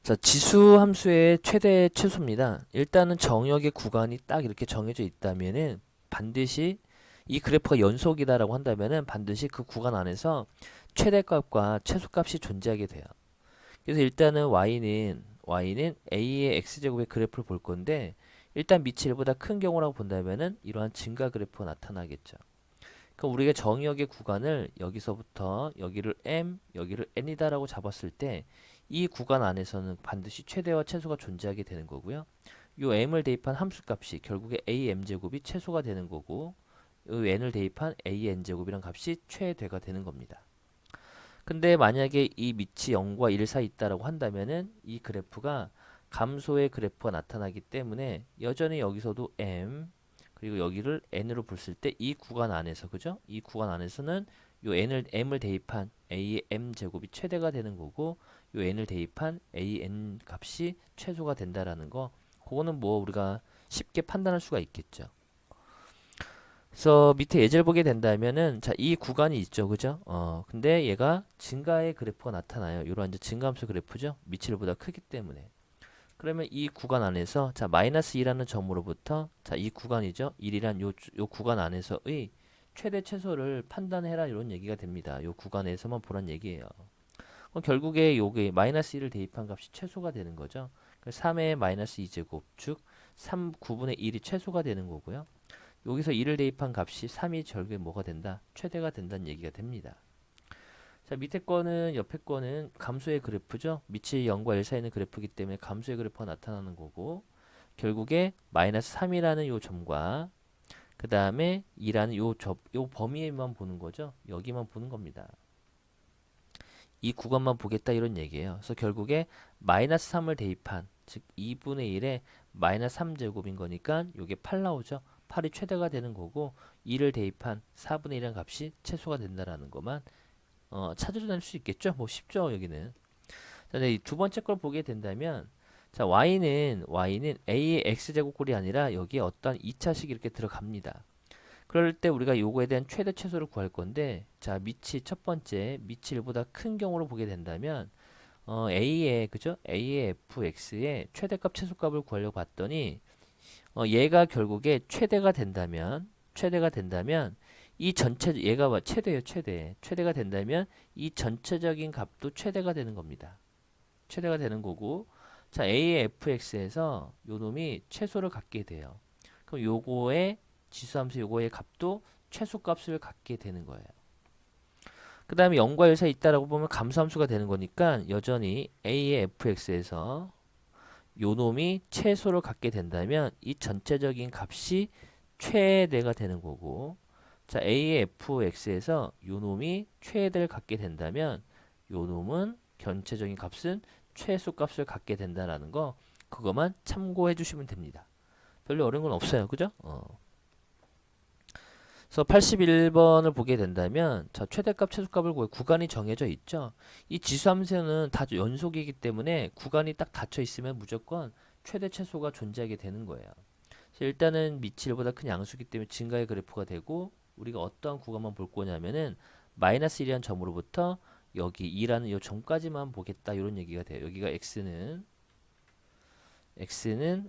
자, 지수 함수의 최대 최소입니다. 일단은 정역의 구간이 딱 이렇게 정해져 있다면은 반드시 이 그래프가 연속이다라고 한다면은 반드시 그 구간 안에서 최대값과 최소값이 존재하게 돼요. 그래서 일단은 y는 a의 x제곱의 그래프를 볼 건데 일단 밑이 1보다 큰 경우라고 본다면은 이러한 증가 그래프가 나타나겠죠. 그럼 우리가 정의역의 구간을 여기서부터 여기를 m, 여기를 n이다라고 잡았을 때 이 구간 안에서는 반드시 최대와 최소가 존재하게 되는 거고요. 요 m을 대입한 함수값이 결국에 am제곱이 최소가 되는 거고 요 n을 대입한 an제곱이란 값이 최대가 되는 겁니다. 근데 만약에 이 밑이 0과 1 사이 있다라고 한다면은 이 그래프가 감소의 그래프가 나타나기 때문에 여전히 여기서도 m 그리고 여기를 n으로 봤을 때 이 구간 안에서 그죠? 이 구간 안에서는 요 m을 대입한 a의 m 제곱이 최대가 되는 거고 요 n을 대입한 an 값이 최소가 된다라는 거 그거는 뭐 우리가 쉽게 판단할 수가 있겠죠. 그래서 밑에 예제를 보게 된다면은 자, 이 구간이 있죠. 그죠? 근데 얘가 증가의 그래프가 나타나요. 요런 이제 증가함수 그래프죠. 미치를보다 크기 때문에. 그러면 이 구간 안에서 자, 마이너스 2라는 점으로부터 자, 이 구간이죠. 1이란 요 구간 안에서의 최대 최소를 판단해라 이런 얘기가 됩니다. 요 구간에서만 보란 얘기예요. 그럼 결국에 요게 마이너스 1을 대입한 값이 최소가 되는 거죠. 3의 마이너스 2제곱 즉 3, 9분의 1이 최소가 되는 거고요. 여기서 1을 대입한 값이 3이 결국에 뭐가 된다? 최대가 된다는 얘기가 됩니다. 자, 밑에 거는 옆에 거는 감소의 그래프죠. 밑이 0과 1 사이는 그래프이기 때문에 감소의 그래프가 나타나는 거고 결국에 마이너스 3이라는 요 점과 그 다음에 2라는 요 범위에만 보는 거죠. 여기만 보는 겁니다. 이 구간만 보겠다 이런 얘기예요. 그래서 결국에 마이너스 3을 대입한 즉 2분의 1에 마이너스 3제곱인 거니까 요게 8 나오죠. 8이 최대가 되는 거고 2를 대입한 4분의 1이라는 값이 최소가 된다라는 것만 찾아낼 수 있겠죠. 뭐 쉽죠 여기는. 자, 네, 두 번째 걸 보게 된다면 자 y는 a의 x제곱꼴이 아니라 여기에 어떤 2차식이 이렇게 들어갑니다. 그럴 때 우리가 요거에 대한 최대 최소를 구할 건데 자 밑이 첫 번째 밑이 1보다 큰 경우로 보게 된다면 a의 그죠? a의 fx의 최대값 최소값을 구하려고 봤더니 얘가 결국에 최대가 된다면 이 전체 얘가 최대예요 최대가 된다면 이 전체적인 값도 최대가 되는 겁니다. 최대가 되는 거고 자 a의 fx에서 요 놈이 최소를 갖게 돼요. 그럼 요거의 지수함수 요거의 값도 최소값을 갖게 되는 거예요. 그 다음에 0과 1 사이 있다라고 보면 감소함수가 되는 거니까 여전히 a의 fx에서 요 놈이 최소를 갖게 된다면 이 전체적인 값이 최대가 되는 거고 자 a의 fx에서 요 놈이 최대를 갖게 된다면 요 놈은 전체적인 값은 최소값을 갖게 된다라는 거 그것만 참고해 주시면 됩니다. 별로 어려운 건 없어요. 그죠? 그래서 81번을 보게 된다면 자 최대값 최소값을 구해 구간이 정해져 있죠. 이 지수함수는 다 연속이기 때문에 구간이 딱 닫혀 있으면 무조건 최대 최소가 존재하게 되는 거예요. 그래서 일단은 밑이 1보다 큰 양수기 때문에 증가의 그래프가 되고 우리가 어떠한 구간만 볼 거냐면은 마이너스 1이라는 점으로부터 여기 2라는 이 점까지만 보겠다 이런 얘기가 돼요. 여기가 x는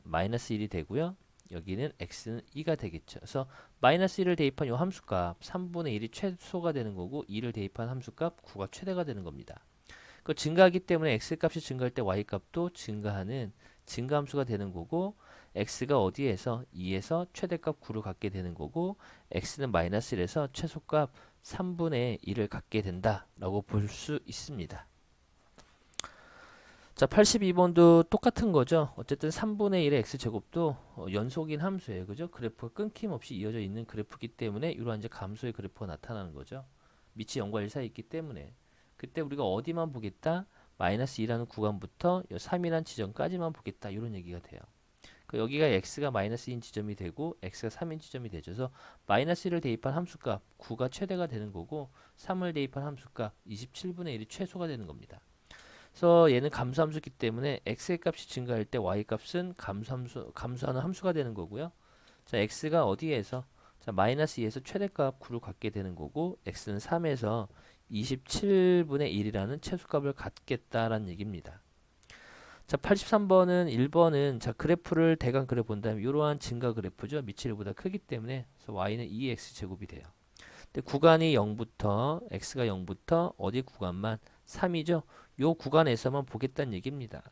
마이너스 1이 되고요. 여기는 x는 2가 되겠죠. 그래서 마이너스 1을 대입한 요 함수값 3분의 1이 최소가 되는 거고 2를 대입한 함수값 9가 최대가 되는 겁니다. 그 증가하기 때문에 x값이 증가할 때 y값도 증가하는 증가함수가 되는 거고 x가 어디에서 2에서 최대값 9를 갖게 되는 거고 x는 마이너스 1에서 최소값 3분의 1을 갖게 된다라고 볼 수 있습니다. 자, 82번도 똑같은 거죠. 어쨌든 3분의 1의 x제곱도 연속인 함수예요. 그죠? 그래프가 끊김없이 이어져 있는 그래프이기 때문에 이러한 이제 감소의 그래프가 나타나는 거죠. 밑이 0과 1 사이 있기 때문에. 그때 우리가 어디만 보겠다? 마이너스 2라는 구간부터 3이라는 지점까지만 보겠다. 이런 얘기가 돼요. 여기가 x가 마이너스 2인 지점이 되고 x가 3인 지점이 되죠. 그래서 마이너스 1을 대입한 함수값 9가 최대가 되는 거고 3을 대입한 함수값 27분의 1이 최소가 되는 겁니다. 그래서 얘는 감소함수이기 때문에 x의 값이 증가할 때 y 값은 감소하는 함수가 되는 거고요. 자, x가 어디에서 자, 마이너스 2에서 최대값 9를 갖게 되는 거고 x는 3에서 27분의 1이라는 최소값을 갖겠다라는 얘기입니다. 자, 83번은 1번은 자, 그래프를 대강 그려 본다면 이러한 증가 그래프죠. 밑이 1보다 크기 때문에 그래서 y는 2x 제곱이 돼요. 근데 구간이 0부터 x가 0부터 어디 구간만 3이죠. 요 구간에서만 보겠다는 얘기입니다.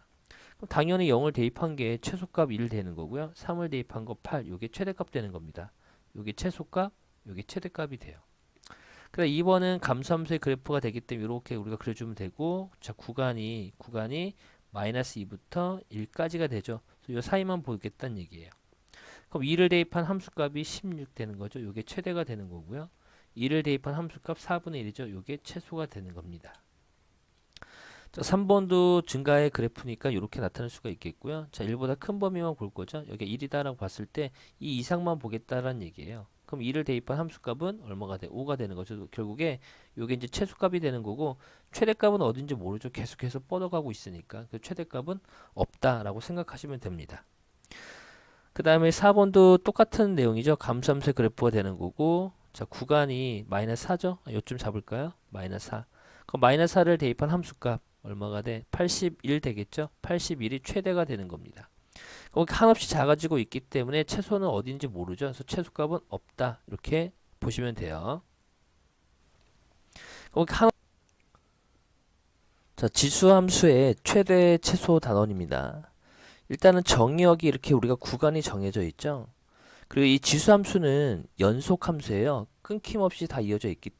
그럼 당연히 0을 대입한 게 최소값 1 되는 거고요. 3을 대입한 거 8. 요게 최대값 되는 겁니다. 요게 최소값, 요게 최대값이 돼요. 그래서 2번은 감소함수의 그래프가 되기 때문에 이렇게 우리가 그려주면 되고, 자, 구간이 마이너스 2부터 1까지가 되죠. 그래서 요 사이만 보겠다는 얘기예요. 그럼 2를 대입한 함수값이 16 되는 거죠. 요게 최대가 되는 거고요. 2를 대입한 함수값 4분의 1이죠. 요게 최소가 되는 겁니다. 자, 3번도 증가의 그래프니까 이렇게 나타날 수가 있겠고요. 자, 1보다 큰 범위만 볼 거죠. 여기 1이다라고 봤을 때 이 이상만 보겠다라는 얘기예요. 그럼 2를 대입한 함수값은 얼마가 돼? 5가 되는 거죠. 결국에 이게 이제 최소값이 되는 거고 최대값은 어딘지 모르죠. 계속해서 뻗어가고 있으니까 그 최대값은 없다라고 생각하시면 됩니다. 그 다음에 4번도 똑같은 내용이죠. 감소함수의 그래프가 되는 거고 자, 구간이 마이너스 4죠. 요쯤 잡을까요? 마이너스 4. 그럼 마이너스 4를 대입한 함수값 얼마가 돼? 81 되겠죠? 81이 최대가 되는 겁니다. 거기 한없이 작아지고 있기 때문에 최소는 어딘지 모르죠. 그래서 최소값은 없다. 이렇게 보시면 돼요. 거기 자, 지수함수의 최대 최소 단원입니다. 일단은 정의역이 이렇게 우리가 구간이 정해져 있죠. 그리고 이 지수함수는 연속함수예요. 끊김없이 다 이어져 있기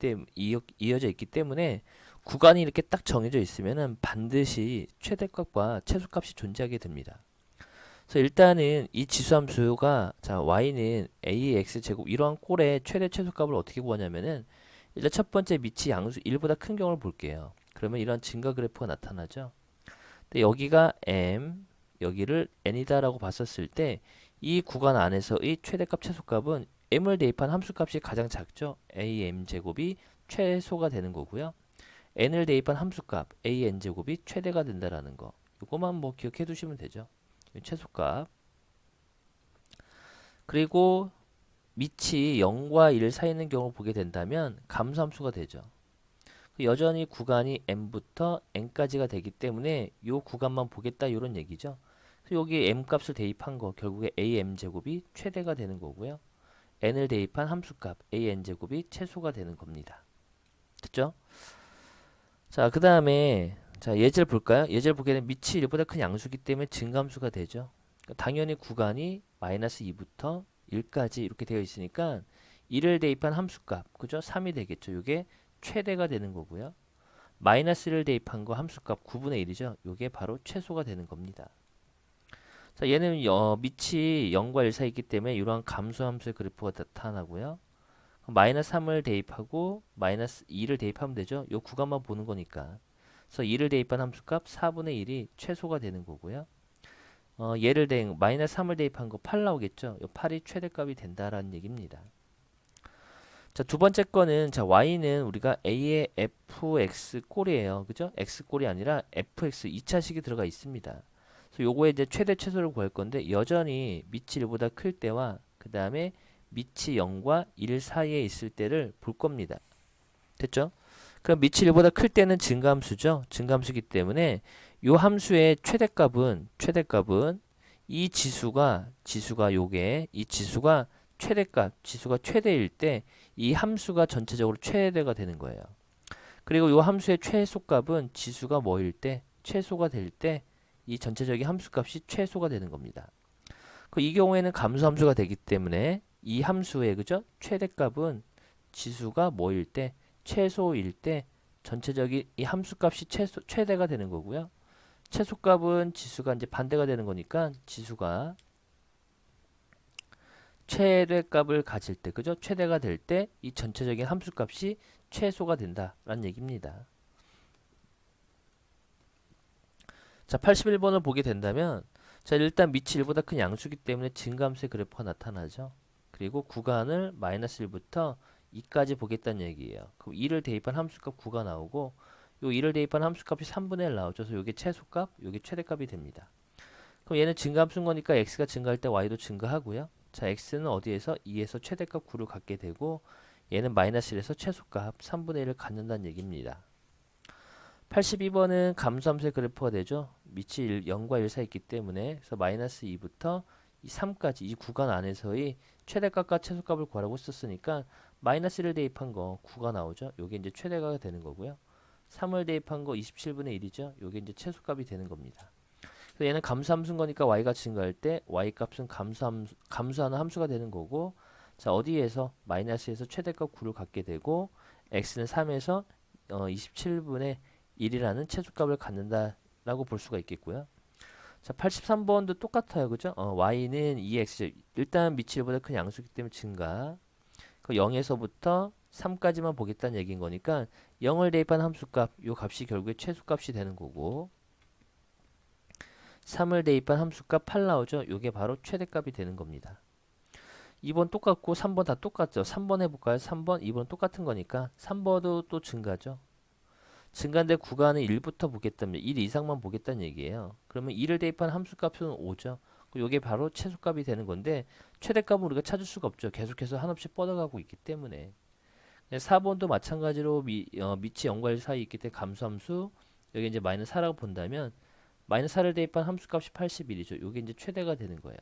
때문에 구간이 이렇게 딱 정해져 있으면은 반드시 최대값과 최소값이 존재하게 됩니다. 그래서 일단은 이 지수함수가 자 y는 ax 제곱 이러한 꼴의 최대 최소값을 어떻게 구하냐면은 일단 첫 번째 밑이 양수 1보다 큰 경우를 볼게요. 그러면 이런 증가 그래프가 나타나죠. 근데 여기가 m 여기를 n이다라고 봤었을 때 이 구간 안에서의 최대값 최소값은 m을 대입한 함수값이 가장 작죠. am 제곱이 최소가 되는 거고요. n을 대입한 함수값 an 제곱이 최대가 된다라는 거. 이거만 뭐 기억해 두시면 되죠. 최소값. 그리고 밑이 0과 1 사이 있는 경우를 보게 된다면 감소함수가 되죠. 여전히 구간이 m부터 n까지가 되기 때문에 이 구간만 보겠다 이런 얘기죠. 여기 m 값을 대입한 거 결국에 am 제곱이 최대가 되는 거고요. n을 대입한 함수값 an 제곱이 최소가 되는 겁니다. 됐죠? 자, 그 다음에 자 예제를 볼까요? 예제를 보게 되면 밑이 1보다 큰 양수기 때문에 증감수가 되죠. 그러니까 당연히 구간이 마이너스 2부터 1까지 이렇게 되어 있으니까 1을 대입한 함수값 그죠? 3이 되겠죠. 이게 최대가 되는 거고요. 마이너스를 대입한 거 함수값 9분의 1이죠. 이게 바로 최소가 되는 겁니다. 자, 얘는 밑이 0과 1 사이 있기 때문에 이러한 감소함수의 그래프가 나타나고요. 마이너스 3을 대입하고 마이너스 2를 대입하면 되죠. 이 구간만 보는 거니까. 그래서 2를 대입한 함수값 4분의 1이 최소가 되는 거고요. 얘를 마이너스 3을 대입한 거 8 나오겠죠. 이 8이 최대값이 된다라는 얘기입니다. 자, 두 번째 거는 자, y는 우리가 a의 fx 꼴이에요. 그죠? x 꼴이 아니라 fx 2차식이 들어가 있습니다. 그래서 요거에 이제 최대 최소를 구할 건데 여전히 밑이 1보다 클 때와 그 다음에 밑이 0과 1 사이에 있을 때를 볼 겁니다. 됐죠? 그럼 밑이 1보다 클 때는 증가함수죠. 증가함수이기 때문에 요 함수의 최대값은 이 지수가 최대값, 지수가 최대일 때 이 함수가 전체적으로 최대가 되는 거예요. 그리고 요 함수의 최소값은 지수가 뭐일 때 최소가 될 때 이 전체적인 함수값이 최소가 되는 겁니다. 이 경우에는 감소함수가 되기 때문에 이 함수의 그죠? 최대값은 지수가 뭐일 때 최소일 때 전체적인 이 함수값이 최대가 되는 거고요. 최소값은 지수가 이제 반대가 되는 거니까 지수가 최대값을 가질 때 그죠? 최대가 될 때 이 전체적인 함수값이 최소가 된다라는 얘기입니다. 자, 81번을 보게 된다면 자, 일단 밑이 1보다 큰 양수기 때문에 증가함수의 그래프가 나타나죠. 그리고 구간을 마이너스 1부터 2까지 보겠다는 얘기예요. 그럼 2를 대입한 함수값 9가 나오고 요 2를 대입한 함수값이 3분의 1 나오죠. 그래서 이게 최소값, 이게 최대값이 됩니다. 그럼 얘는 증가함수인 거니까 x가 증가할 때 y도 증가하고요. 자, x는 어디에서 2에서 최대값 9를 갖게 되고 얘는 마이너스 1에서 최소값 3분의 1을 갖는다는 얘기입니다. 82번은 감소함수의 그래프가 되죠. 밑이 0과 1 사이 있기 때문에 그래서 마이너스 2부터 이 3까지 이 구간 안에서의 최대값과 최소값을 구하라고 썼으니까 마이너스 1을 대입한 거 9가 나오죠. 요게 이제 최대값이 되는 거고요. 3을 대입한 거 27분의 1이죠. 요게 이제 최소값이 되는 겁니다. 그래서 얘는 감수함수인 거니까 y가 증가할 때 y 값은 감수하는 함수가 되는 거고, 자 어디에서 마이너스에서 최대값 9를 갖게 되고 x는 3에서 27분의 1이라는 최소값을 갖는다라고 볼 수가 있겠고요. 자 83번도 똑같아요. 그죠? y는 2x, 일단 밑이 1보다 큰 양수이기 때문에 증가, 그 0에서부터 3까지만 보겠다는 얘기인 거니까 0을 대입한 함수값, 요 값이 결국에 최소값이 되는 거고, 3을 대입한 함수값 8 나오죠. 요게 바로 최대값이 되는 겁니다. 2번 똑같고 3번 다 똑같죠. 3번 해볼까요? 3번, 2번 똑같은 거니까 3번도 또 증가죠. 증가인데 구간은 1부터 보겠다면 1 이상만 보겠다는 얘기예요. 그러면 2를 대입한 함수값은 5죠. 요게 바로 최소값이 되는 건데 최대값은 우리가 찾을 수가 없죠. 계속해서 한없이 뻗어가고 있기 때문에. 4번도 마찬가지로 밑이 0과 1 사이 있기 때문에 감수함수, 여기 이제 마이너스 4라고 본다면 마이너스 4를 대입한 함수값이 81이죠. 요게 이제 최대가 되는 거예요.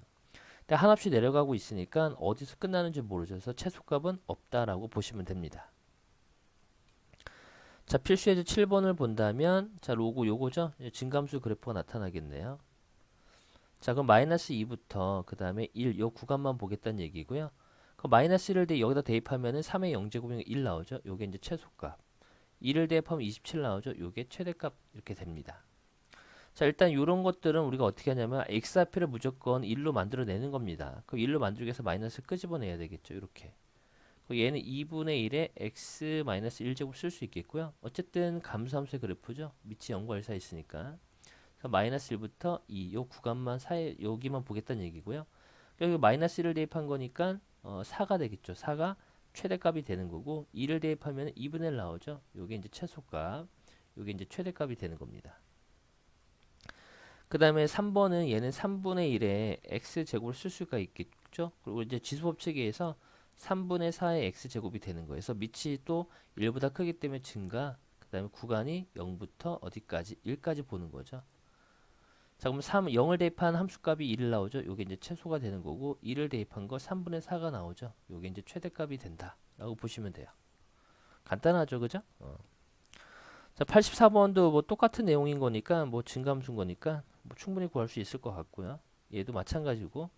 근데 한없이 내려가고 있으니까 어디서 끝나는지 모르죠. 그래서 최소값은 없다라고 보시면 됩니다. 자, 필수 예제 7번을 본다면, 자, 로고 요거죠? 증감수 그래프가 나타나겠네요. 자, 그럼 마이너스 2부터 그 다음에 1, 요 구간만 보겠다는 얘기고요. 그 마이너스 1을 여기다 대입하면은 3의 0제곱이면 1 나오죠? 요게 이제 최소값. 2를 대입하면 27 나오죠? 요게 최대값 이렇게 됩니다. 자, 일단 이런 것들은 우리가 어떻게 하냐면 x 앞을 무조건 1로 만들어내는 겁니다. 그 1로 만들기 위해서 마이너스 끄집어내야 되겠죠. 이렇게. 얘는 2분의 1에 x 마이너스 1제곱 쓸 수 있겠고요. 어쨌든 감수함수의 그래프죠. 밑이 0과 1 사이 있으니까. 그래서 마이너스 1부터 2, 요 구간만 사이, 여기만 보겠다는 얘기고요. 여기 마이너스 1을 대입한 거니까 4가 되겠죠. 4가 최대값이 되는 거고 2를 대입하면 2분의 1 나오죠. 요게 이제 최소값, 요게 이제 최대값이 되는 겁니다. 그 다음에 3번은 얘는 3분의 1에 x제곱을 쓸 수가 있겠죠. 그리고 이제 지수법칙에서 3분의 4의 x제곱이 되는 거예요. 그래서 밑이 또 1보다 크기 때문에 증가, 그 다음에 구간이 0부터 어디까지? 1까지 보는 거죠. 자, 그럼 0을 대입한 함수값이 1 나오죠. 요게 이제 최소가 되는 거고, 2를 대입한 거 3분의 4가 나오죠. 요게 이제 최대값이 된다 라고 보시면 돼요. 간단하죠, 그죠? 자, 84번도 뭐 똑같은 내용인 거니까, 뭐 증감수인 거니까 뭐 충분히 구할 수 있을 것 같고요. 얘도 마찬가지고.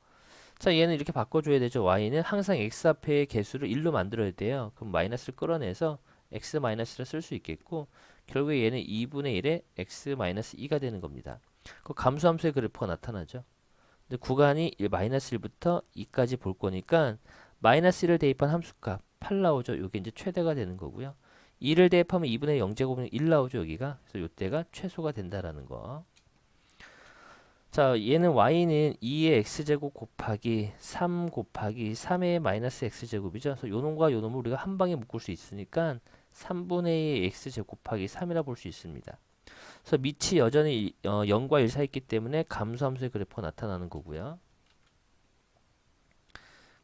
자, 얘는 이렇게 바꿔줘야 되죠. y는 항상 x 앞에 개수를 1로 만들어야 돼요. 그럼 마이너스를 끌어내서 x 마이너스를 쓸 수 있겠고, 결국에 얘는 2분의 1에 x 마이너스 2가 되는 겁니다. 그 감수함수의 그래프가 나타나죠. 근데 구간이 마이너스 1부터 2까지 볼 거니까 마이너스 1을 대입한 함수값 8 나오죠. 이게 이제 최대가 되는 거고요. 2를 대입하면 2분의 0제곱은 1 나오죠. 여기가. 그래서 이때가 최소가 된다라는 거. 자, 얘는 y는 2의 x제곱 곱하기 3 곱하기 3의 마이너스 x제곱이죠. 그래서 요 놈과 요 놈을 우리가 한 방에 묶을 수 있으니까 3분의 2의 x제곱 곱하기 3이라 볼 수 있습니다. 그래서 밑이 여전히 0과 1 사이 있기 때문에 감수함수의 그래프가 나타나는 거고요.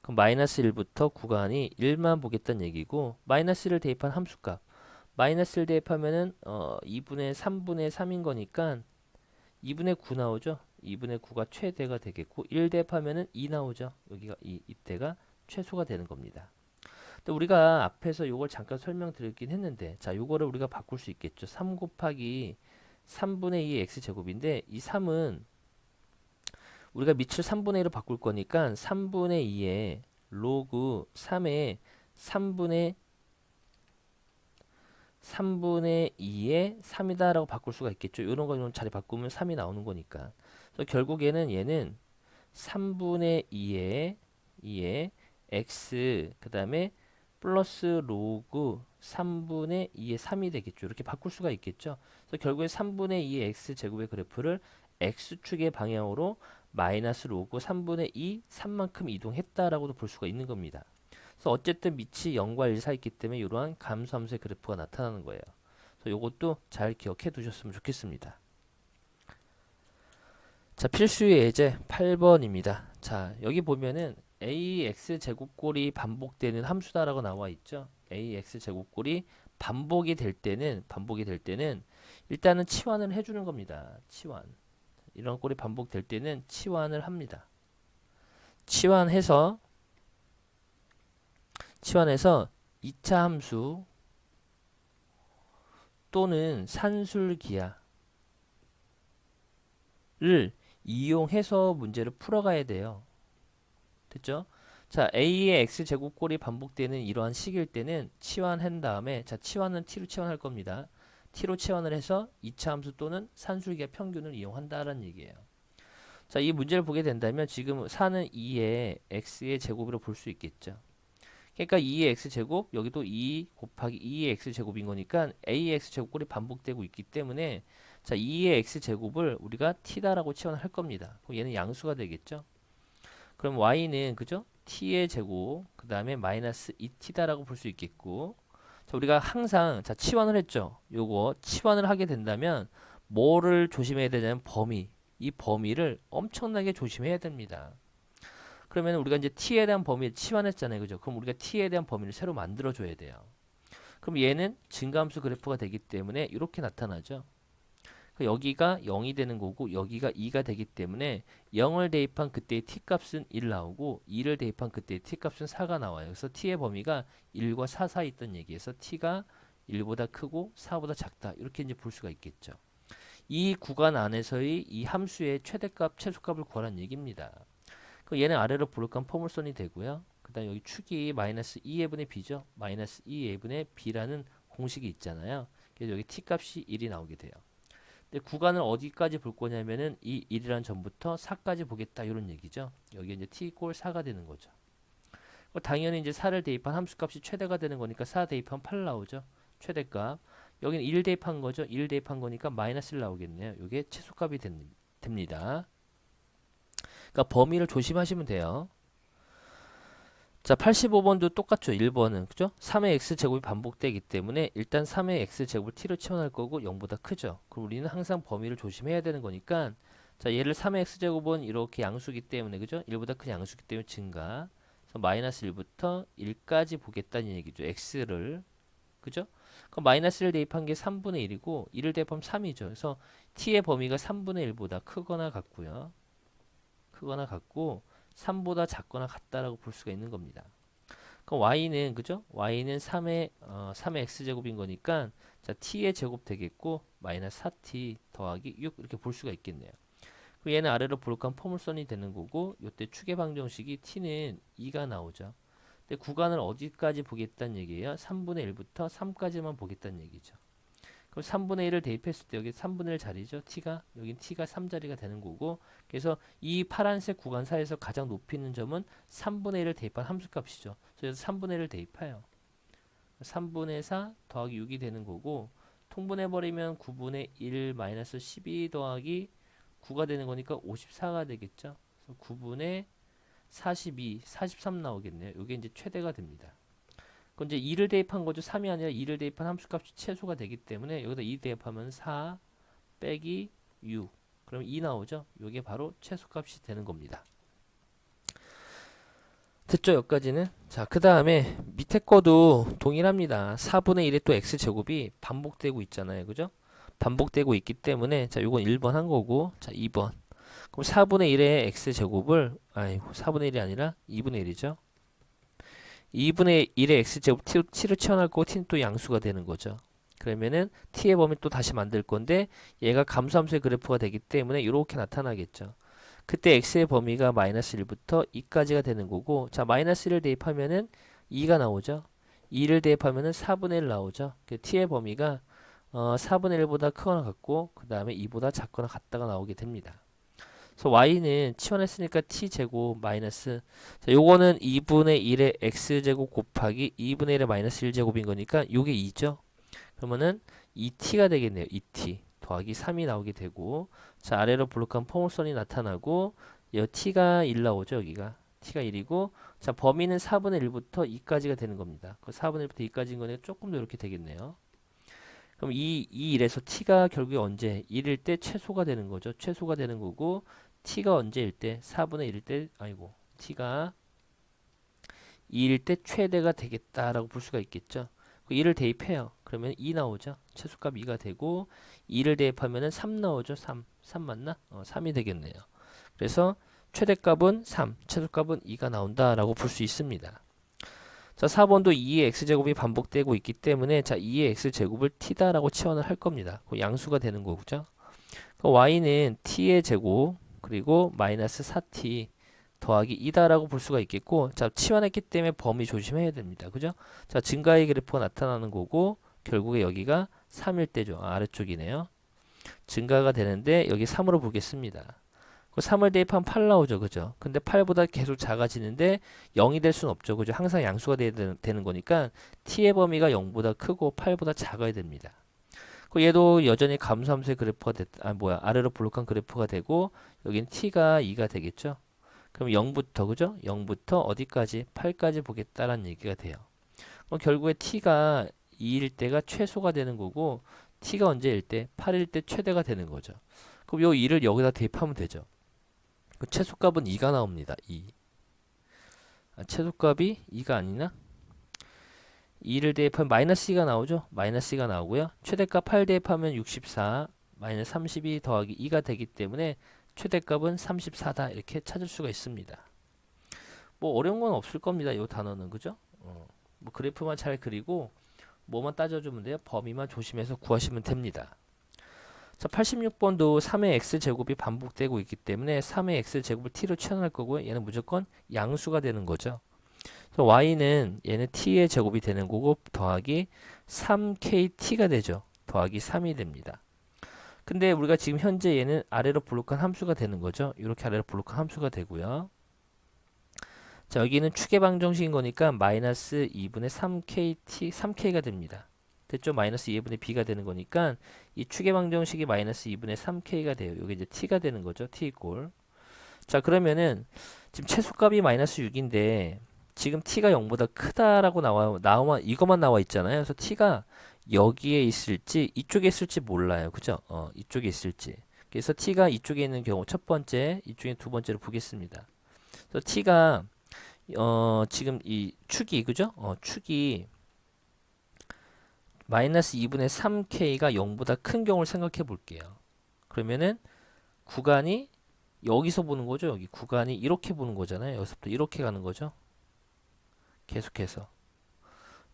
그럼 마이너스 1부터 구간이 1만 보겠다는 얘기고, 마이너스 1을 대입한 함수값. 마이너스 1 대입하면은 2분의 3분의 3인 거니까 2분의 9 나오죠. 2분의 9가 최대가 되겠고 1 대입하면은 2 나오죠. 여기가 이때가 최소가 되는 겁니다. 근데 우리가 앞에서 요걸 잠깐 설명드렸긴 했는데, 자, 요거를 우리가 바꿀 수 있겠죠. 3 곱하기 3분의 2의 x제곱인데 이 3은 우리가 밑을 3분의 1로 바꿀 거니까 3분의 2의 로그 3의 3분의 2의 3이다 라고 바꿀 수가 있겠죠. 이런 거 좀 자리 바꾸면 3이 나오는 거니까. 그래서 결국에는 얘는 3분의 2의 x 그 다음에 플러스 로그 3분의 2의 3이 되겠죠. 이렇게 바꿀 수가 있겠죠. 그래서 결국에 3분의 2의 x제곱의 그래프를 x축의 방향으로 마이너스 로그 3분의 2, 3만큼 이동했다라고도 볼 수가 있는 겁니다. 그래서 어쨌든 밑이 0과 1 사이 있기 때문에 이러한 감수함수의 그래프가 나타나는 거예요. 그래서 이것도 잘 기억해 두셨으면 좋겠습니다. 자, 필수의 예제 8번입니다. 자, 여기 보면은 ax 제곱꼴이 반복되는 함수다라고 나와 있죠. ax 제곱꼴이 반복이 될 때는 일단은 치환을 해주는 겁니다. 치환. 이런 꼴이 반복될 때는 치환을 합니다. 치환해서 2차 함수 또는 산술기하를 이용해서 문제를 풀어가야 돼요. 됐죠? 자, a의 x제곱 꼴이 반복되는 이러한 식일 때는 치환한 다음에, 자, 치환은 t로 치환할 겁니다. t로 치환을 해서 2차 함수 또는 산술기하 평균을 이용한다라는 얘기예요. 자, 이 문제를 보게 된다면 지금 4는 2의 x의 제곱으로 볼 수 있겠죠. 그러니까 2의 x제곱, 여기도 2 곱하기 2의 x제곱인 거니까 a의 x제곱 꼴이 반복되고 있기 때문에, 자, 2의 x제곱을 우리가 t다라고 치환할 겁니다. 그럼 얘는 양수가 되겠죠. 그럼 y는, 그죠? t의 제곱, 그 다음에 마이너스 2t다라고 볼 수 있겠고, 자, 우리가 항상, 자, 치환을 했죠. 요거 치환을 하게 된다면 뭐를 조심해야 되냐면 범위, 이 범위를 엄청나게 조심해야 됩니다. 그러면 우리가 이제 t에 대한 범위를 치환했잖아요, 그죠? 그럼 우리가 t에 대한 범위를 새로 만들어 줘야 돼요. 그럼 얘는 증가함수 그래프가 되기 때문에 이렇게 나타나죠. 여기가 0이 되는 거고 여기가 2가 되기 때문에 0을 대입한 그때의 t값은 1 나오고 2를 대입한 그때의 t값은 4가 나와요. 그래서 t의 범위가 1과 4 사이 있던 얘기에서 t가 1보다 크고 4보다 작다, 이렇게 이제 볼 수가 있겠죠. 이 구간 안에서의 이 함수의 최대값, 최소값을 구하라는 얘기입니다. 얘는 아래로 볼록한 포물선이 되고요. 그 다음 여기 축이 마이너스 2a분의 b죠. 마이너스 2a분의 b라는 공식이 있잖아요. 그래서 여기 t값이 1이 나오게 돼요. 근데 구간을 어디까지 볼 거냐면은 이 1이라는 점부터 4까지 보겠다, 이런 얘기죠. 여기 이제 t 꼴 4가 되는 거죠. 당연히 이제 4를 대입한 함수값이 최대가 되는 거니까 4 대입하면 8 나오죠. 최대값. 여기는 1 대입한 거죠. 1 대입한 거니까 마이너스 1 나오겠네요. 이게 최소값이 됩니다. 그러니까 범위를 조심하시면 돼요. 자, 85번도 똑같죠. 1번은, 그죠? 3의 x제곱이 반복되기 때문에 일단 3의 x제곱을 t로 치환할 거고 0보다 크죠. 그럼 우리는 항상 범위를 조심해야 되는 거니까, 자, 얘를 3의 x제곱은 이렇게 양수기 때문에, 그죠? 1보다 큰 양수기 때문에 증가. 그래서 마이너스 1부터 1까지 보겠다는 얘기죠. x를. 그죠? 그럼 마이너스 1 대입한 게 3분의 1이고 1을 대입하면 3이죠. 그래서 t의 범위가 3분의 1보다 크거나 같고요. 크거나 같고 3보다 작거나 같다라고 볼 수가 있는 겁니다. 그럼 y는, 그죠? y는 3의 x제곱인 거니까, 자, t의 제곱 되겠고 마이너스 4t 더하기 6, 이렇게 볼 수가 있겠네요. 그럼 얘는 아래로 볼록한 포물선이 되는 거고, 요때 축의 방정식이 t는 2가 나오죠. 근데 구간을 어디까지 보겠다는 얘기예요? 3분의 1부터 3까지만 보겠다는 얘기죠. 그럼 3분의 1을 대입했을 때 여기 3분의 1 자리죠. t가, 여긴 t가 3자리가 되는 거고, 그래서 이 파란색 구간 사이에서 가장 높이 있는 점은 3분의 1을 대입한 함수값이죠. 그래서 3분의 1을 대입해요. 3분의 4 더하기 6이 되는 거고, 통분해버리면 9분의 1 마이너스 12 더하기 9가 되는 거니까 54가 되겠죠. 그래서 9분의 42, 43 나오겠네요. 이게 이제 최대가 됩니다. 그건 이제 2를 대입한 거죠. 3이 아니라 2를 대입한 함수값이 최소가 되기 때문에 여기다 2 대입하면 4 빼기 6. 그럼 2 나오죠. 이게 바로 최소값이 되는 겁니다. 됐죠? 여기까지는. 자, 그 다음에 밑에 거도 동일합니다. 4분의 1의 또 x제곱이 반복되고 있잖아요. 그죠? 반복되고 있기 때문에, 자, 요건 1번 한 거고, 자, 2번. 그럼 4분의 1의 x제곱을, 아이고, 4분의 1이 아니라 2분의 1이죠. 2분의 1의 x제곱 t로 치환할 거고 t는 또 양수가 되는 거죠. 그러면은 t의 범위 또 다시 만들 건데 얘가 감소함수의 그래프가 되기 때문에 이렇게 나타나겠죠. 그때 x의 범위가 마이너스 1부터 2까지가 되는 거고, 자, 마이너스 1을 대입하면은 2가 나오죠. 2를 대입하면은 4분의 1 나오죠. t의 범위가 4분의 1보다 크거나 같고 그 다음에 2보다 작거나 같다가 나오게 됩니다. 그래서 y는 치환했으니까 t제곱 마이너스, 자, 요거는 2분의 1의 x제곱 곱하기 2분의 1의 마이너스 1제곱인 거니까 요게 2죠. 그러면은 2t가 되겠네요. 2t 더하기 3이 나오게 되고, 자, 아래로 볼록한 포물선이 나타나고 여 t가 1 나오죠. 여기가 t가 1이고, 자, 범위는 4분의 1부터 2까지가 되는 겁니다. 그 4분의 1부터 2까지인 거니까 조금 더 이렇게 되겠네요. 그럼 이 1에서 t가 결국에 언제 1일 때 최소가 되는 거죠. 최소가 되는 거고, t가 언제일 때 4분의 1일 때, 아이고, t가 2일 때 최대가 되겠다라고 볼 수가 있겠죠. 1을 대입해요. 그러면 2 나오죠. 최소값 2가 되고, 2를 대입하면 3 나오죠. 3. 3 맞나? 3이 되겠네요. 그래서 최대값은 3, 최소값은 2가 나온다라고 볼 수 있습니다. 자, 4번도 2의 x제곱이 반복되고 있기 때문에 자, 2의 x제곱을 t다라고 치환을 할 겁니다. 그 양수가 되는 거죠. 그 y는 t의 제곱 그리고 마이너스 4t 더하기 2다라고 볼 수가 있겠고, 자, 치환했기 때문에 범위 조심해야 됩니다. 그죠? 자, 증가의 그래프가 나타나는 거고 결국에 여기가 3일 때죠. 아래쪽이네요. 증가가 되는데 여기 3으로 보겠습니다. 그 3을 대입하면 8 나오죠. 그죠? 근데 8보다 계속 작아지는데 0이 될 수는 없죠. 그죠? 항상 양수가 되는 거니까 t의 범위가 0보다 크고 8보다 작아야 됩니다. 그 얘도 여전히 감소함수의 그래프가 아래로 볼록한 그래프가 되고 여기는 t가 2가 되겠죠. 그럼 0부터 그죠? 0부터 어디까지? 8까지 보겠다라는 얘기가 돼요. 그럼 결국에 t가 2일 때가 최소가 되는 거고 t가 언제일 때? 8일 때 최대가 되는 거죠. 그럼 요 2를 여기다 대입하면 되죠. 그 최소값은 2가 나옵니다. 2. 최소값이 2가 아니나? 2를 대입하면 마이너스 2가 나오죠. 마이너스 2가 나오고요. 최대값 8 대입하면 64 마이너스 32 더하기 2가 되기 때문에 최대값은 34다 이렇게 찾을 수가 있습니다. 뭐 어려운 건 없을 겁니다. 이 단어는 그죠? 뭐 그래프만 잘 그리고 뭐만 따져주면 돼요. 범위만 조심해서 구하시면 됩니다. 자, 86번도 3의 x제곱이 반복되고 있기 때문에 3의 x제곱을 t로 치환할 거고요. 얘는 무조건 양수가 되는 거죠. 그래서 y는 얘는 t의 제곱이 되는 거고 더하기 3kt가 되죠. 더하기 3이 됩니다. 근데 우리가 지금 현재 얘는 아래로 볼록한 함수가 되는 거죠. 이렇게 아래로 볼록한 함수가 되고요. 자, 여기는 추계 방정식인 거니까 마이너스 2분의 3k가 됩니다. 됐죠? 마이너스 2분의 b가 되는 거니까 이 추계 방정식이 마이너스 2분의 3k가 돼요. 이게 이제 t가 되는 거죠. t 이꼴. 자, 그러면은 지금 최소값이 마이너스 6인데 지금 t가 0보다 크다라고 이것만 나와 있잖아요. 그래서 t가 여기에 있을지 이쪽에 있을지 몰라요. 그죠? 이쪽에 있을지. 그래서 t가 이쪽에 있는 경우 첫 번째, 이쪽에 두 번째로 보겠습니다. 그래서 t가 지금 이 축이 그죠? 축이 마이너스 2분의 3k가 0보다 큰 경우를 생각해 볼게요. 그러면은 구간이 여기서 보는 거죠. 여기 구간이 이렇게 보는 거잖아요. 여기서부터 이렇게 가는 거죠. 계속해서.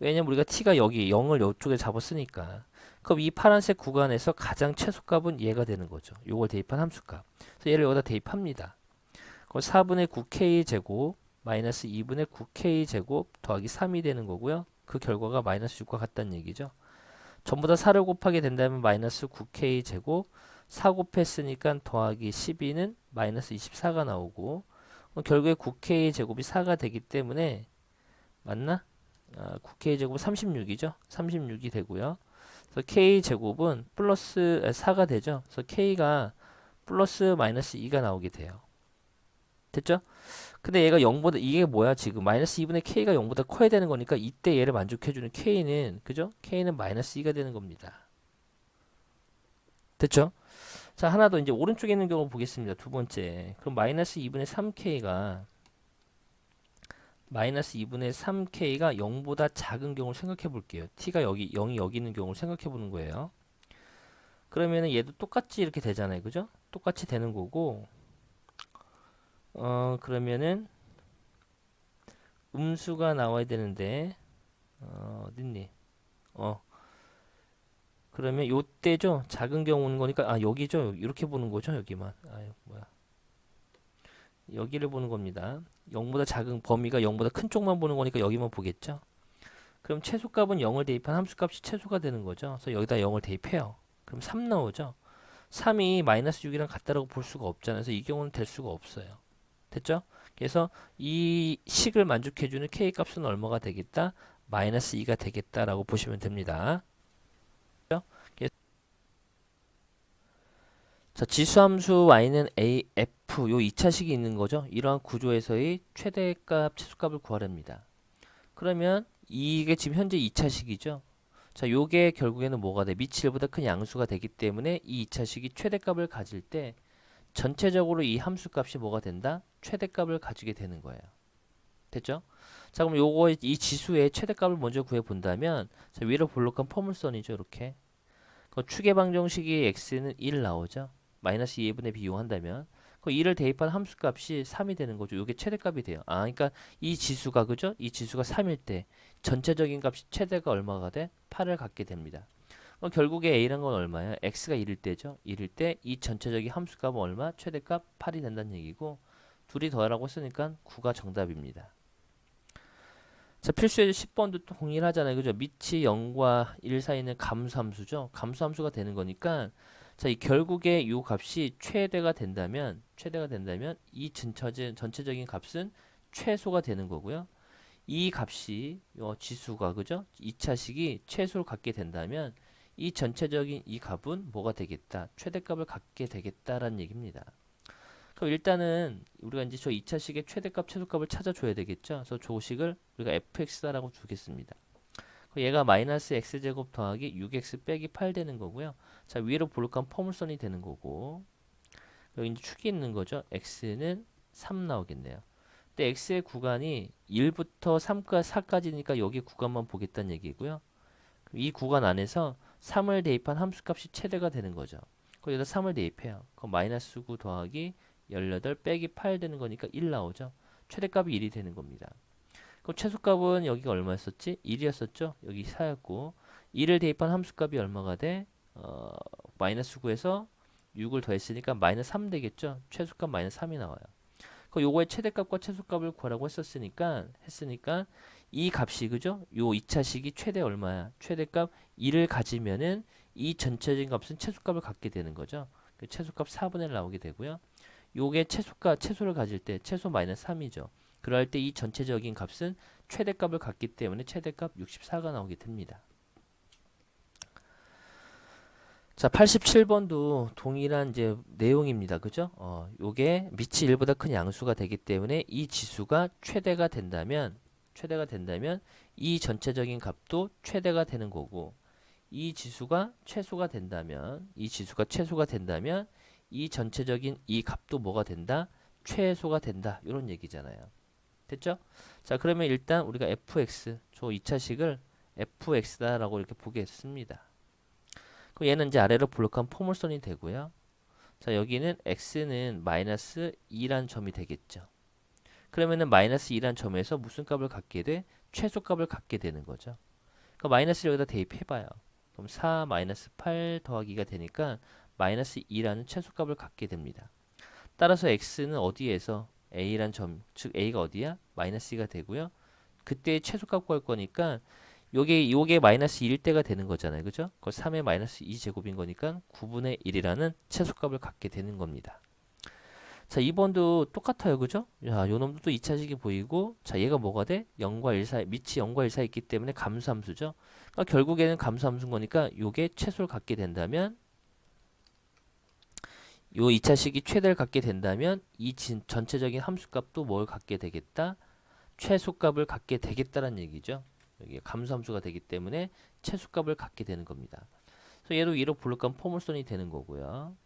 왜냐면 우리가 t가 여기 0을 이쪽에 잡았으니까. 그럼 이 파란색 구간에서 가장 최소값은 얘가 되는 거죠. 요걸 대입한 함수값. 그래서 얘를 여기다 대입합니다. 그럼 4분의 9k 제곱 마이너스 2분의 9k 제곱 더하기 3이 되는 거고요. 그 결과가 마이너스 6과 같다는 얘기죠. 전부 다 4를 곱하게 된다면 마이너스 9k 제곱 4 곱했으니까 더하기 12는 마이너스 24가 나오고 결국에 9k 제곱이 4가 되기 때문에 맞나? 9k 제곱은 36이죠. 36이 되고요. 그래서 k 제곱은 플러스 4가 되죠. 그래서 k가 플러스 마이너스 2가 나오게 돼요. 됐죠? 근데 얘가 0보다 이게 뭐야 지금 마이너스 2분의 k가 0보다 커야 되는 거니까 이때 얘를 만족해주는 k는 그죠? k는 마이너스 2가 되는 겁니다. 됐죠? 자, 하나 더 이제 오른쪽에 있는 경우 보겠습니다. 두 번째. 그럼 마이너스 2분의 3k가 마이너스 2분의 3k가 0보다 작은 경우를 생각해 볼게요. t가 여기 0이 여기 있는 경우를 생각해 보는 거예요. 그러면은 얘도 똑같이 이렇게 되잖아요. 그죠? 똑같이 되는 거고 그러면은 음수가 나와야 되는데 어딨니? 그러면 요때죠. 작은 경우 오는 거니까 여기죠. 이렇게 보는 거죠. 여기만. 아유 뭐야. 여기를 보는 겁니다. 0보다 작은 범위가 0보다 큰 쪽만 보는 거니까 여기만 보겠죠. 그럼 최소값은 0을 대입한 함수값이 최소가 되는 거죠. 그래서 여기다 0을 대입해요. 그럼 3 나오죠. 3이 마이너스 6이랑 같다라고 볼 수가 없잖아요. 그래서 이 경우는 될 수가 없어요. 됐죠? 그래서 이 식을 만족해주는 k 값은 얼마가 되겠다? 마이너스 2가 되겠다라고 보시면 됩니다. 자, 지수함수 y는 a, f 요 2차식이 있는 거죠. 이러한 구조에서의 최대값, 최소값을 구하랍니다. 그러면 이게 지금 현재 2차식이죠. 자, 요게 결국에는 뭐가 돼? 밑이 1보다 큰 양수가 되기 때문에 이 2차식이 최대값을 가질 때 전체적으로 이 함수값이 뭐가 된다? 최대값을 가지게 되는 거예요. 됐죠? 자, 그럼 요거 이 지수의 최대값을 먼저 구해 본다면 자, 위로 볼록한 포물선이죠. 이렇게. 그 추계 방정식이 x는 1 나오죠. 마이너스 2분의 b 이용한다면 그 2를 대입한 함수값이 3이 되는 거죠. 이게 최대값이 돼요. 아, 그러니까 이 지수가 그죠? 이 지수가 3일 때 전체적인 값이 최대가 얼마가 돼? 8을 갖게 됩니다. 결국에 a란 건 얼마야? x가 1일 때죠. 1일 때 이 전체적인 함수값은 얼마? 최대값 8이 된다는 얘기고 둘이 더하라고 했으니까 9가 정답입니다. 자, 필수예제 10번도 동일하잖아요. 그죠? 밑이 0과 1 사이에 있는 감수함수죠. 감수함수가 되는 거니까 자, 이 결국에 이 값이 최대가 된다면 이 전체적인 값은 최소가 되는 거고요. 이 값이 지수가 그죠? 2차식이 최소를 갖게 된다면 이 전체적인 이 값은 뭐가 되겠다? 최대값을 갖게 되겠다라는 얘기입니다. 그럼 일단은 우리가 이제 저 2차식의 최대값, 최소값을 찾아줘야 되겠죠. 그래서 조식을 우리가 fx다라고 주겠습니다. 얘가 마이너스 x제곱 더하기 6x 빼기 8 되는 거고요. 자, 위로 볼록한 포물선이 되는 거고 여기 이제 축이 있는 거죠. x는 3 나오겠네요. 근데 x의 구간이 1부터 4까지니까 여기 구간만 보겠다는 얘기고요. 이 구간 안에서 3을 대입한 함수값이 최대가 되는 거죠. 여기다 3을 대입해요. 그럼 마이너스 9 더하기 18 빼기 8 되는 거니까 1 나오죠. 최대값이 1이 되는 겁니다. 그럼 최소값은 여기가 얼마였었지? 1이었었죠? 여기 4였고 1을 대입한 함수값이 얼마가 돼? 마이너스 9에서 6을 더했으니까 마이너스 3 되겠죠? 최소값 마이너스 3이 나와요. 그 요거의 최대값과 최소값을 구하라고 했으니까 이 값이 그죠? 요 2차식이 최대 얼마야? 최대값 1을 가지면은 이 전체적인 값은 최소값을 갖게 되는 거죠. 그 최소값 4분의 1 나오게 되고요. 요게 최소를 가질 때 최소 마이너스 3이죠. 그럴 때 이 전체적인 값은 최대값을 갖기 때문에 최대값 64가 나오게 됩니다. 자, 87번도 동일한 이제 내용입니다. 그죠? 요게 밑이 1보다 큰 양수가 되기 때문에 이 지수가 최대가 된다면 이 전체적인 값도 최대가 되는 거고 이 지수가 최소가 된다면 이 전체적인 이 값도 뭐가 된다? 최소가 된다. 이런 얘기잖아요. 됐죠? 자, 그러면 일단 우리가 fx, 저 2차식을 fx다라고 이렇게 보겠습니다. 그럼 얘는 이제 아래로 볼록한 포물선이 되고요. 자, 여기는 x는 마이너스 2란 점이 되겠죠. 그러면은 마이너스 2란 점에서 무슨 값을 갖게 돼? 최소값을 갖게 되는 거죠. 그 마이너스를 여기다 대입해봐요. 그럼 4 마이너스 8 더하기가 되니까 마이너스 2라는 최소값을 갖게 됩니다. 따라서 x는 어디에서 a란 점, 즉 a가 어디야? 마이너스 2가 되고요. 그때의 최소값 구할 거니까 요게 마이너스 1일 때가 되는 거잖아요. 그죠? 그 3의 마이너스 2제곱인 거니까 9분의 1이라는 최소값을 갖게 되는 겁니다. 자, 2번도 똑같아요. 그죠? 야, 요 놈도 또 2차식이 보이고, 자, 얘가 뭐가 돼? 0과 1 사이, 밑이 0과 1 사이 있기 때문에 감수함수죠. 그러니까 결국에는 감수함수인 거니까 요게 최소를 갖게 된다면 요 2차식이 최대를 갖게 된다면 이 전체적인 함수값도 뭘 갖게 되겠다? 최소값을 갖게 되겠다는 얘기죠. 여기 감수함수가 되기 때문에 최소값을 갖게 되는 겁니다. 그래서 얘도 위로 볼록한 포물선이 되는 거고요.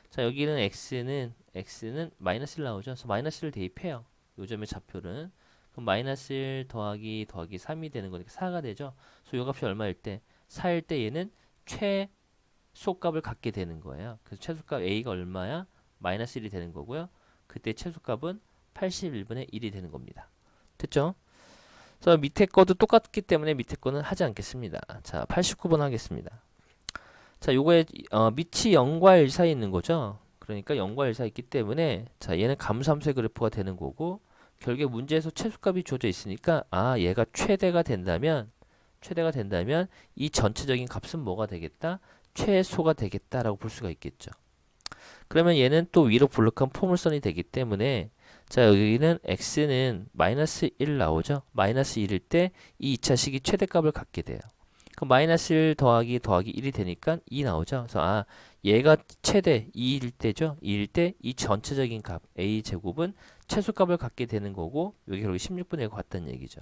자, 여기는 x는 마이너스 1 나오죠. 그래서 마이너스 1을 대입해요. 요점의 좌표는. 그럼 마이너스 1 더하기 3이 되는 거니까 4가 되죠. 그래서 요 값이 얼마일 때? 4일 때 얘는 최소값을 갖게 되는 거예요. 그래서 최소값 a가 얼마야? 마이너스 1이 되는 거고요. 그때 최소값은 81분의 1이 되는 겁니다. 됐죠? 그래서 밑에 거도 똑같기 때문에 밑에 거는 하지 않겠습니다. 자, 89번 하겠습니다. 자, 요거에 밑이 0과 1 사이에 있는 거죠. 그러니까 0과 1 사이에 있기 때문에 자, 얘는 감수함수의 그래프가 되는 거고 결국에 문제에서 최소값이 주어져 있으니까 얘가 최대가 된다면 이 전체적인 값은 뭐가 되겠다? 최소가 되겠다라고 볼 수가 있겠죠. 그러면 얘는 또 위로 볼록한 포물선이 되기 때문에 자, 여기는 x는 마이너스 1 나오죠. 마이너스 1일 때 이 2차식이 최대값을 갖게 돼요. 그럼 마이너스 1 더하기 1이 되니까 2 나오죠. 그래서 얘가 최대 2일 때죠. 2일 때 이 전체적인 값 a 제곱은 최소값을 갖게 되는 거고 여기 결국 16분의 1과 같다는 얘기죠.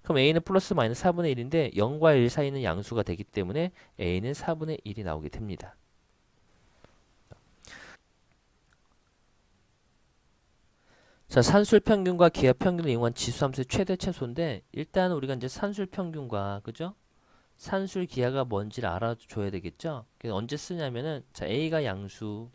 그럼 a는 플러스 마이너스 4분의 1인데 0과 1 사이는 양수가 되기 때문에 a는 4분의 1이 나오게 됩니다. 자, 산술 평균과 기하 평균을 이용한 지수함수의 최대 최소인데 일단 우리가 이제 산술 평균과 그죠? 산술 기하가 뭔지를 알아줘야 되겠죠? 그래서 언제 쓰냐면은 자, a가 양수,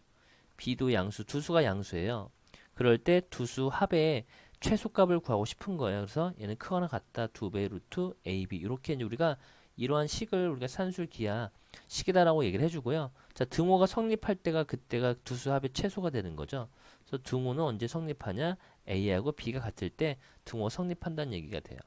b도 양수, 두 수가 양수예요. 그럴 때 두 수 합의 최소값을 구하고 싶은 거예요. 그래서 얘는 크거나 같다 2배 루트 ab 이렇게 이제 우리가 이러한 식을 우리가 산술기하 식이다라고 얘기를 해주고요. 자, 등호가 성립할 때가 그때가 두 수 합의 최소가 되는 거죠. 그래서 등호는 언제 성립하냐? a하고 b가 같을 때 등호 성립한다는 얘기가 돼요.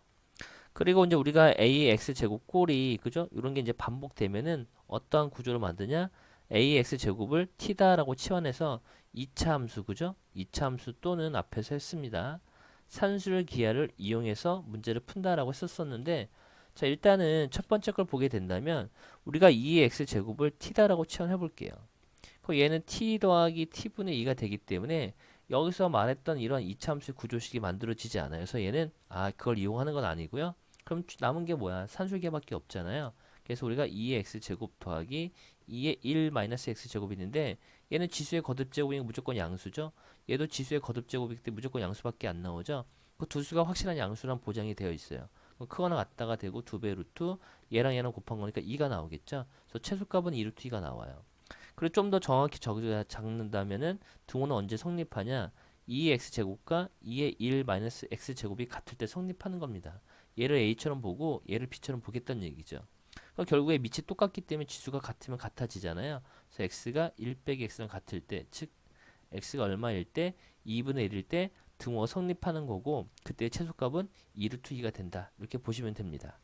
그리고 이제 우리가 ax 제곱 꼴이 그죠? 이런 게 이제 반복되면은 어떠한 구조를 만드냐? ax 제곱을 t다라고 치환해서 2차 함수 그죠? 2차 함수 또는 앞에서 했습니다. 산술 기하를 이용해서 문제를 푼다라고 했었었는데 자, 일단은 첫 번째 걸 보게 된다면 우리가 2x 제곱을 t다라고 치환해 볼게요. 그 얘는 t 더하기 t분의 2가 되기 때문에 여기서 말했던 이런 2차 함수 구조식이 만들어지지 않아요. 그래서 얘는 그걸 이용하는 건 아니고요. 그럼 남은 게 뭐야? 산술계밖에 없잖아요. 그래서 우리가 2의 x제곱 더하기 2의 1 마이너스 x제곱이 있는데 얘는 지수의 거듭제곱이면 무조건 양수죠. 얘도 지수의 거듭제곱이기 때문에 무조건 양수밖에 안 나오죠. 그 두 수가 확실한 양수란 보장이 되어 있어요. 크거나 같다가 되고 2배 루트 얘랑 얘랑 곱한 거니까 2가 나오겠죠. 그래서 최소값은 2 루트 2가 나와요. 그리고 좀 더 정확히 적는다면은 등호는 언제 성립하냐? 2의 x제곱과 2의 1 마이너스 x제곱이 같을 때 성립하는 겁니다. 얘를 a처럼 보고 얘를 b처럼 보겠다는 얘기죠. 그러니까 결국에 밑이 똑같기 때문에 지수가 같으면 같아지잖아요. 그래서 x가 1 빼기 x랑 같을 때, 즉 x가 얼마일 때 2분의 1일 때 등호가 성립하는 거고 그때의 최소값은 2 루트 2가 된다. 이렇게 보시면 됩니다.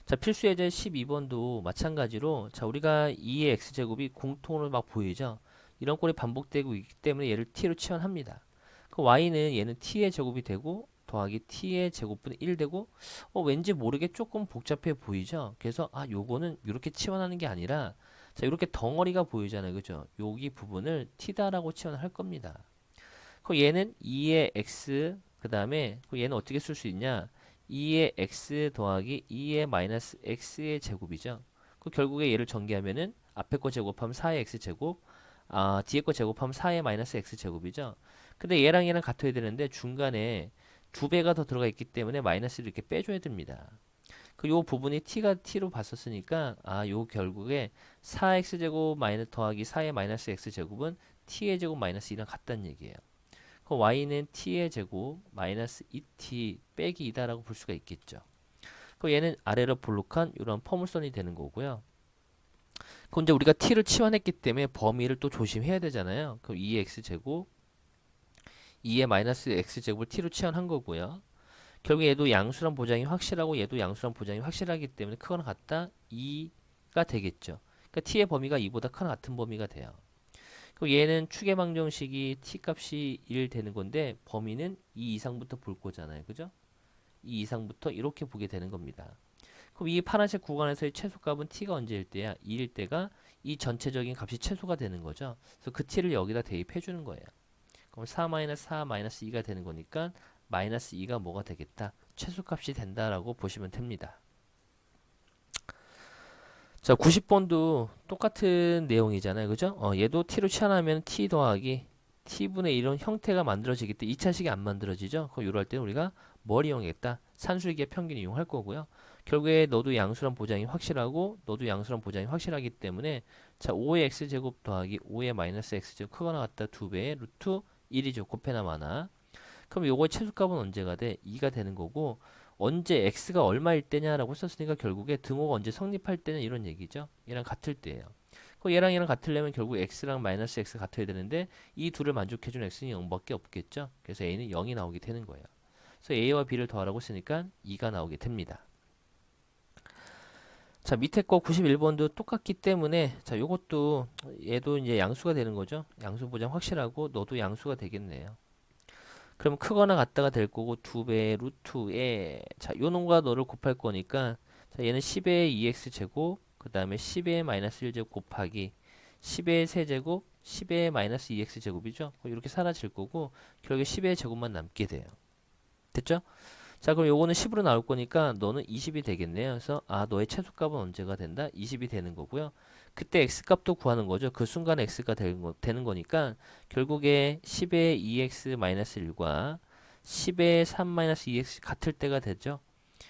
자, 필수 예제 12번도 마찬가지로 자, 우리가 2의 x제곱이 공통으로 막 보이죠. 이런 꼴이 반복되고 있기 때문에 얘를 t로 치환합니다. 그 y는 얘는 t의 제곱이 되고 더하기 t의 제곱분의 1 되고 왠지 모르게 조금 복잡해 보이죠. 그래서 요거는 이렇게 치환하는 게 아니라 자, 이렇게 덩어리가 보이잖아요. 그죠? 여기 부분을 t다라고 치환할 겁니다. 그 얘는 2의 x 그다음에 그 얘는 어떻게 쓸 수 있냐? 2의 x 더하기 2의 마이너스 x의 제곱이죠. 그 결국에 얘를 전개하면은 앞에 거 제곱하면 4의 x 제곱, 뒤에 거 제곱하면 4의 마이너스 x 제곱이죠. 근데 얘랑 얘랑 같아야 되는데 중간에 두 배가 더 들어가 있기 때문에 마이너스를 이렇게 빼줘야 됩니다. 그 요 부분이 t가 t로 봤었으니까 요 결국에 4x 제곱 마이너스 더하기 4의 마이너스 x 제곱은 t의 제곱 마이너스 2랑 같다는 얘기예요. 그 y는 t의 제곱 마이너스 2t 빼기 2다라고 볼 수가 있겠죠. 그 얘는 아래로 볼록한 이런 포물선이 되는 거고요. 그 이제 우리가 t를 치환했기 때문에 범위를 또 조심해야 되잖아요. 그럼 2x 제곱 2의 마이너스 x 제곱을 t로 치환한 거고요. 결국 얘도 양수란 보장이 확실하고 얘도 양수란 보장이 확실하기 때문에 크거나 같다 2가 되겠죠. 그러니까 t의 범위가 2보다 크거나 같은 범위가 돼요. 그럼 얘는 추계망정식이 t 값이 1 되는 건데 범위는 2 이상부터 볼 거잖아요. 그죠? 2 이상부터 이렇게 보게 되는 겁니다. 그럼 이 파란색 구간에서의 최소값은 t가 언제일 때야? 2일 때가 이 전체적인 값이 최소가 되는 거죠. 그래서 그 t를 여기다 대입해 주는 거예요. 그럼 4-4-2가 되는 거니까 마이너스 2가 뭐가 되겠다? 최소값이 된다라고 보시면 됩니다. 자, 90번도 똑같은 내용이잖아요. 그죠? 얘도 t로 치환하면 t 더하기 t분의 1은 형태가 만들어지기 때문에 2차식이 안 만들어지죠? 그럼 이럴 때는 우리가 뭘 이용했다? 산술기의 평균 이용할 거고요. 결국에 너도 양수란 보장이 확실하고 너도 양수란 보장이 확실하기 때문에 자, 5의 x제곱 더하기 5의 마이너스 x제곱 크거나 같다 2배의 루트 1이죠. 곱해나 마나. 그럼 요거의 최소값은 언제가 돼? 2가 되는 거고 언제 x가 얼마일 때냐라고 썼으니까 결국에 등호가 언제 성립할 때는 이런 얘기죠. 얘랑 같을 때예요. 그 얘랑 같으려면 결국 x랑 마이너스 x 같아야 되는데 이 둘을 만족해주는 x는 0밖에 없겠죠. 그래서 a는 0이 나오게 되는 거예요. 그래서 a와 b를 더하라고 했으니까 2가 나오게 됩니다. 자, 밑에 거 91번도 똑같기 때문에 자, 요것도 얘도 이제 양수가 되는 거죠. 양수 보장 확실하고 너도 양수가 되겠네요. 그럼 크거나 같다가 될 거고 2배 루트에 자, 요 놈과 너를 곱할 거니까 자, 얘는 10의 2x 제곱 그 다음에 10의 마이너스 1제곱 곱하기 10의 세제곱 10의 마이너스 2x 제곱이죠. 이렇게 사라질 거고 결국에 10의 제곱만 남게 돼요. 됐죠? 자, 그럼 요거는 10으로 나올 거니까 너는 20이 되겠네요. 그래서 너의 최소값은 언제가 된다? 20이 되는 거고요. 그때 x값도 구하는 거죠. 그 순간 x가 되는 거니까 결국에 10의 2x-1과 10의 3-2x 같을 때가 되죠.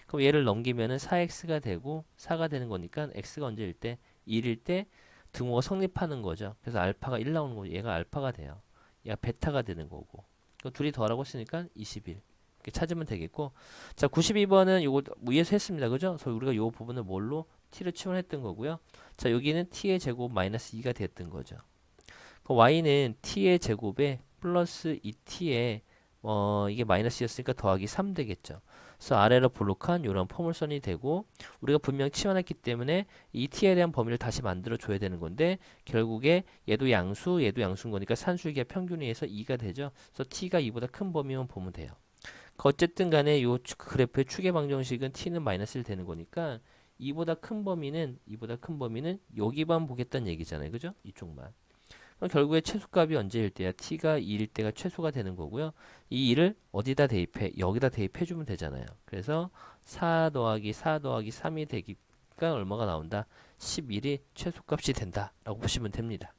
그럼 얘를 넘기면은 4x가 되고 4가 되는 거니까 x가 언제일 때? 1일 때 등호가 성립하는 거죠. 그래서 알파가 1 나오는 거죠. 얘가 알파가 돼요. 얘가 베타가 되는 거고. 그 둘이 더하라고 했으니까 21. 이렇게 찾으면 되겠고. 자, 92번은 요거 위에서 했습니다. 그죠? 그래서 우리가 요 부분을 뭘로 t를 치환했던 거고요. 자, 여기는 t의 제곱 마이너스 2가 됐던 거죠. 그 y는 t의 제곱에 플러스 2t에 이게 마이너스였으니까 더하기 3 되겠죠. 그래서 아래로 볼록한 이런 포물선이 되고 우리가 분명 치환했기 때문에 이 t에 대한 범위를 다시 만들어 줘야 되는 건데 결국에 얘도 양수, 얘도 양수인 거니까 산술기의 평균에 의해서 2가 되죠. 그래서 t가 2보다 큰 범위만 보면 돼요. 어쨌든 간에 요 그래프의 추계 방정식은 t는 마이너스 1 되는 거니까 2보다 큰 범위는 여기만 보겠다는 얘기잖아요. 그죠? 이쪽만. 그럼 결국에 최소값이 언제일 때야? t가 2일 때가 최소가 되는 거고요. 이 2를 어디다 대입해? 여기다 대입해 주면 되잖아요. 그래서 4 더하기 4 더하기 3이 되니까 얼마가 나온다? 11이 최소값이 된다 라고 보시면 됩니다.